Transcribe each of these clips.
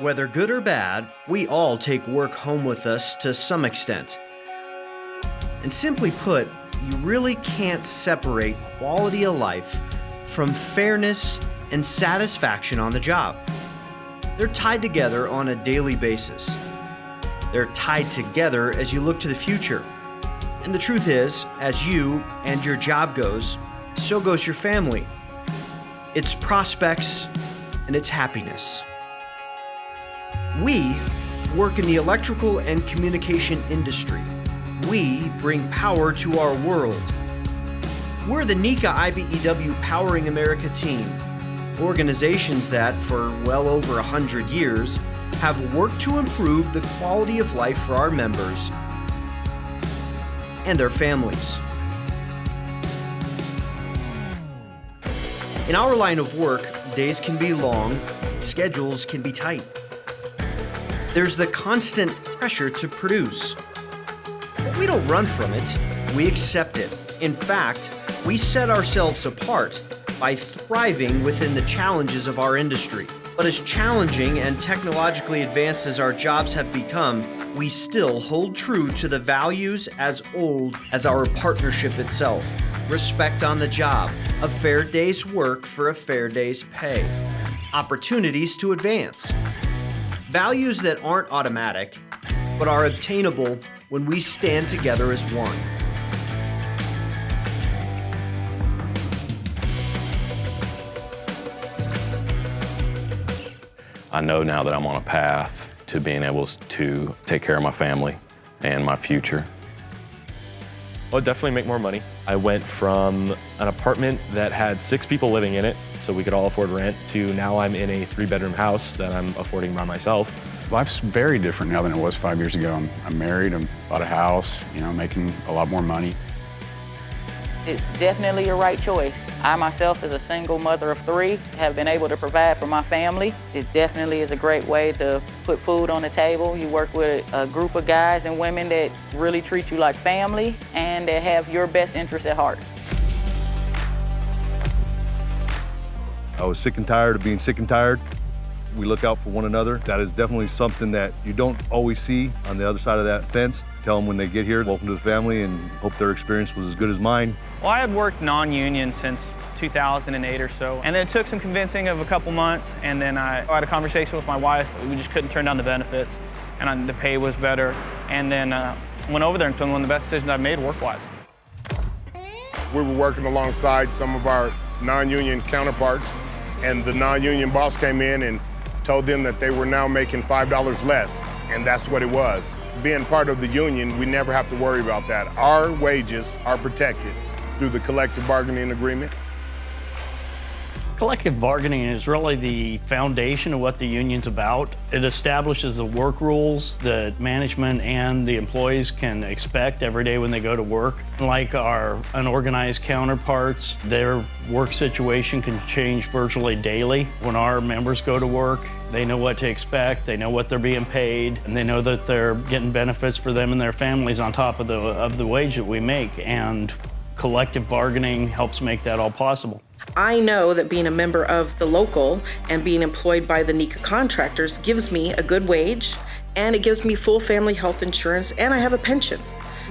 Whether good or bad, we all take work home with us to some extent. And simply put, you really can't separate quality of life from fairness and satisfaction on the job. They're tied together on a daily basis. They're tied together as you look to the future. And the truth is, as you and your job goes, so goes your family, its prospects, and its happiness. We work in the electrical and communication industry. We bring power to our world. We're the NECA IBEW Powering America team, organizations that, for well over 100 years, have worked to improve the quality of life for our members and their families. In our line of work, days can be long, schedules can be tight. There's the constant pressure to produce. But we don't run from it, we accept it. In fact, we set ourselves apart by thriving within the challenges of our industry. But as challenging and technologically advanced as our jobs have become, we still hold true to the values as old as our partnership itself. Respect on the job, a fair day's work for a fair day's pay, opportunities to advance. Values that aren't automatic, but are obtainable when we stand together as one. I know now that I'm on a path to being able to take care of my family and my future. I'll definitely make more money. I went from an apartment that had 6 people living in it, so we could all afford rent, to now I'm in a 3-bedroom house that I'm affording by myself. Life's very different now than it was 5 years ago. I'm married, I'm bought a house, making a lot more money. It's definitely a right choice. I myself, as a single mother of 3, have been able to provide for my family. It definitely is a great way to put food on the table. You work with a group of guys and women that really treat you like family and that have your best interests at heart. I was sick and tired of being sick and tired. We look out for one another. That is definitely something that you don't always see on the other side of that fence. Tell them when they get here, welcome to the family, and hope their experience was as good as mine. Well, I had worked non-union since 2008 or so, and then it took some convincing of a couple months, and then I had a conversation with my wife. We just couldn't turn down the benefits, and the pay was better, and then went over there and took one of the best decisions I've made work-wise. We were working alongside some of our non-union counterparts, and the non-union boss came in and told them that they were now making $5 less, and that's what it was. Being part of the union, we never have to worry about that. Our wages are protected through the collective bargaining agreement. Collective bargaining is really the foundation of what the union's about. It establishes the work rules that management and the employees can expect every day when they go to work. Like our unorganized counterparts, their work situation can change virtually daily. When our members go to work, they know what to expect, they know what they're being paid, and they know that they're getting benefits for them and their families on top of the wage that we make. And collective bargaining helps make that all possible. I know that being a member of the local and being employed by the NECA Contractors gives me a good wage, and it gives me full family health insurance, and I have a pension.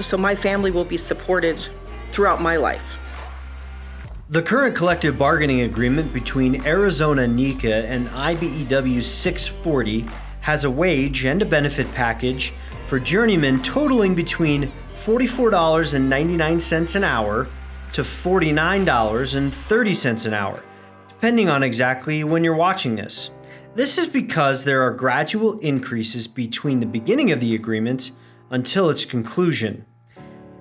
So my family will be supported throughout my life. The current collective bargaining agreement between Arizona NECA and IBEW 640 has a wage and a benefit package for journeymen totaling between $44.99 an hour to $49.30 an hour, depending on exactly when you're watching this. This is because there are gradual increases between the beginning of the agreement until its conclusion.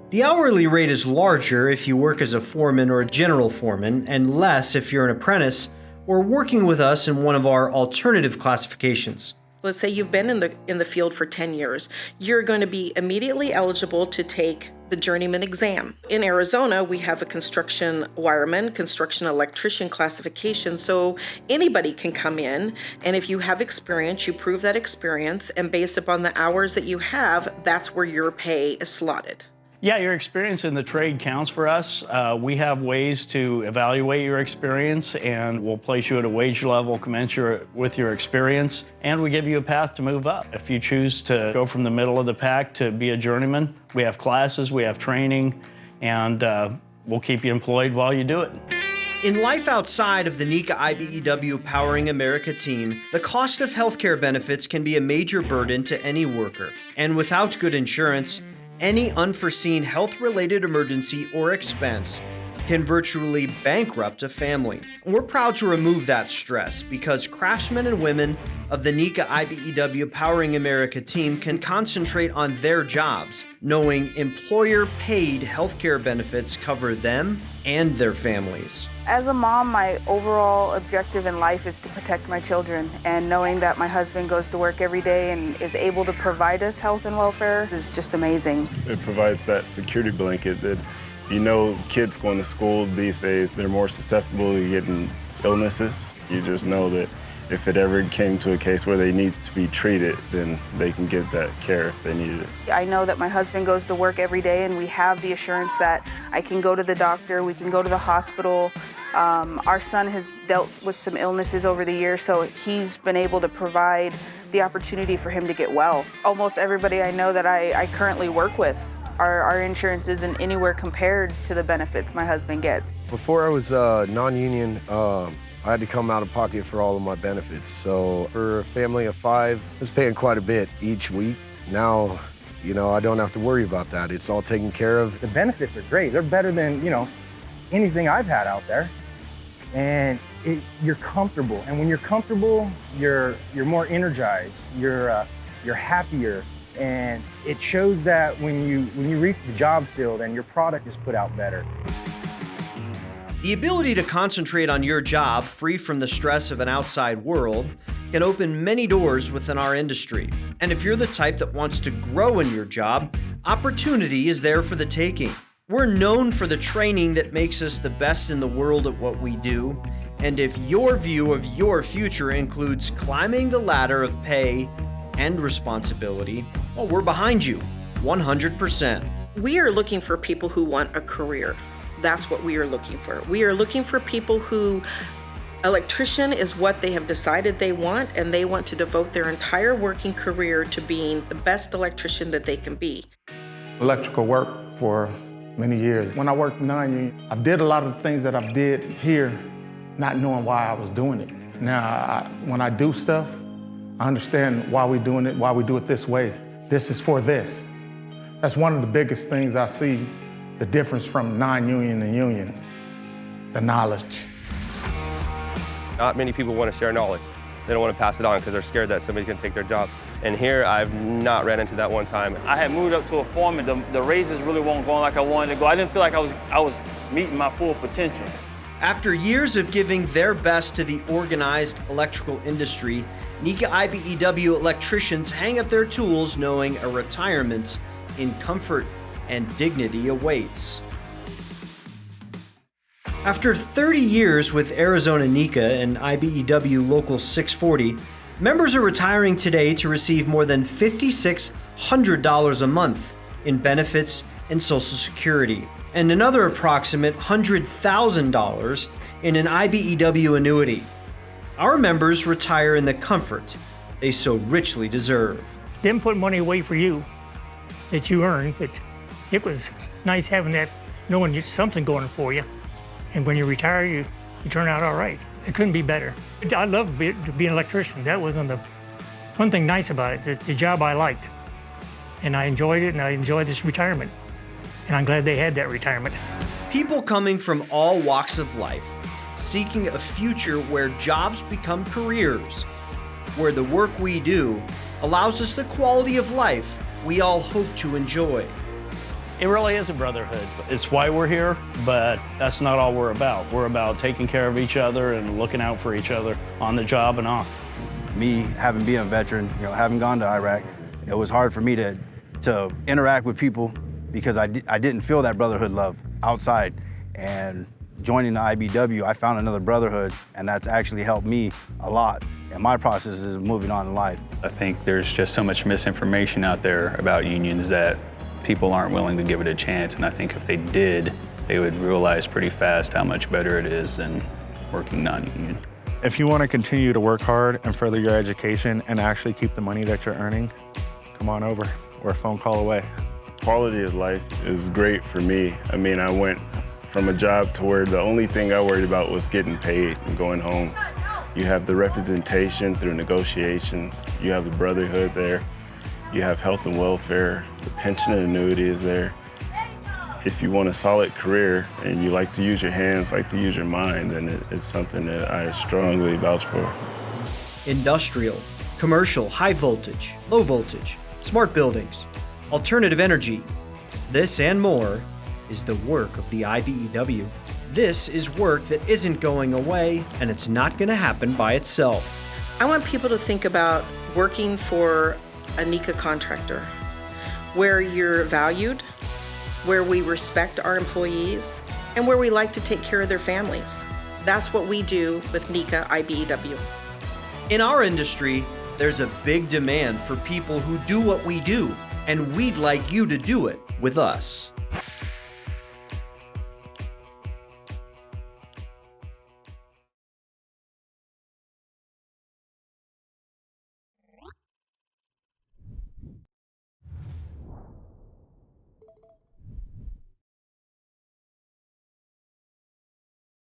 The hourly rate is larger if you work as a foreman or a general foreman, and less if you're an apprentice or working with us in one of our alternative classifications. Let's say you've been in the field for 10 years. You're going to be immediately eligible to take the journeyman exam. In Arizona, we have a construction wireman, construction electrician classification, so anybody can come in, and if you have experience, you prove that experience, and based upon the hours that you have, that's where your pay is slotted. Yeah, your experience in the trade counts for us. We have ways to evaluate your experience, and we'll place you at a wage level commensurate with your experience, and we give you a path to move up. If you choose to go from the middle of the pack to be a journeyman, we have classes, we have training, and we'll keep you employed while you do it. In life outside of the NECA IBEW Powering America team, the cost of healthcare benefits can be a major burden to any worker. And without good insurance, any unforeseen health-related emergency or expense can virtually bankrupt a family. We're proud to remove that stress because craftsmen and women of the NECA IBEW Powering America team can concentrate on their jobs, knowing employer-paid healthcare benefits cover them and their families. As a mom, my overall objective in life is to protect my children, and knowing that my husband goes to work every day and is able to provide us health and welfare is just amazing. It provides that security blanket that, you know, kids going to school these days, they're more susceptible to getting illnesses. You just know that if it ever came to a case where they need to be treated, then they can get that care if they needed it. I know that my husband goes to work every day, and we have the assurance that I can go to the doctor, we can go to the hospital. Our son has dealt with some illnesses over the years, so he's been able to provide the opportunity for him to get well. Almost everybody I know that I currently work with, our insurance isn't anywhere compared to the benefits my husband gets. Before I was non-union, I had to come out of pocket for all of my benefits. So for a family of 5, I was paying quite a bit each week. Now, you know, I don't have to worry about that. It's all taken care of. The benefits are great. They're better than, you know, anything I've had out there. And you're comfortable. And when you're comfortable, you're more energized. You're happier. And it shows that when you reach the job field and your product is put out better. The ability to concentrate on your job, free from the stress of an outside world, can open many doors within our industry. And if you're the type that wants to grow in your job, opportunity is there for the taking. We're known for the training that makes us the best in the world at what we do. And if your view of your future includes climbing the ladder of pay and responsibility, well, we're behind you, 100%. We are looking for people who want a career. That's what we are looking for. We are looking for people who, electrician is what they have decided they want, and they want to devote their entire working career to being the best electrician that they can be. Electrical work for many years. When I worked non-union, I did a lot of the things that I did here, not knowing why I was doing it. Now, when I do stuff, I understand why we're doing it, why we do it this way. This is for this. That's one of the biggest things I see, the difference from non-union and union, the knowledge. Not many people want to share knowledge. They don't want to pass it on because they're scared that somebody's going to take their job. And here, I've not ran into that one time. I had moved up to a foreman. The raises really weren't going like I wanted to go. I didn't feel like I was meeting my full potential. After years of giving their best to the organized electrical industry, NECA IBEW electricians hang up their tools knowing a retirement in comfort and dignity awaits. After 30 years with Arizona NECA and IBEW Local 640, members are retiring today to receive more than $5,600 a month in benefits and Social Security, and another approximate $100,000 in an IBEW annuity. Our members retire in the comfort they so richly deserve. Didn't put money away for you that you earned, but it was nice having that, knowing something going for you. And when you retire, you turn out all right. It couldn't be better. I love to be an electrician. That was one thing nice about it. It's a job I liked. And I enjoyed it, and I enjoyed this retirement. And I'm glad they had that retirement. People coming from all walks of life, seeking a future where jobs become careers, where the work we do allows us the quality of life we all hope to enjoy. It really is a brotherhood. It's why we're here, but that's not all we're about. We're about taking care of each other and looking out for each other on the job and off. Me, having been a veteran, having gone to Iraq, it was hard for me to interact with people because I didn't feel that brotherhood love outside. And joining the IBEW, I found another brotherhood, and that's actually helped me a lot in my process of moving on in life. I think there's just so much misinformation out there about unions that People aren't willing to give it a chance, and I think if they did, they would realize pretty fast how much better it is than working non-union. If you want to continue to work hard and further your education and actually keep the money that you're earning, come on over. We're a phone call away. Quality of life is great for me. I mean, I went from a job to where the only thing I worried about was getting paid and going home. You have the representation through negotiations. You have the Brotherhood there. You have health and welfare. The pension and annuity is there. If you want a solid career and you like to use your hands, like to use your mind, then it's something that I strongly vouch for. Industrial, commercial, high voltage, low voltage, smart buildings, alternative energy. This and more is the work of the IBEW. This is work that isn't going away, and it's not going to happen by itself. I want people to think about working for a NECA contractor, where you're valued, where we respect our employees, and where we like to take care of their families. That's what we do with NECA IBEW. In our industry, there's a big demand for people who do what we do, and we'd like you to do it with us.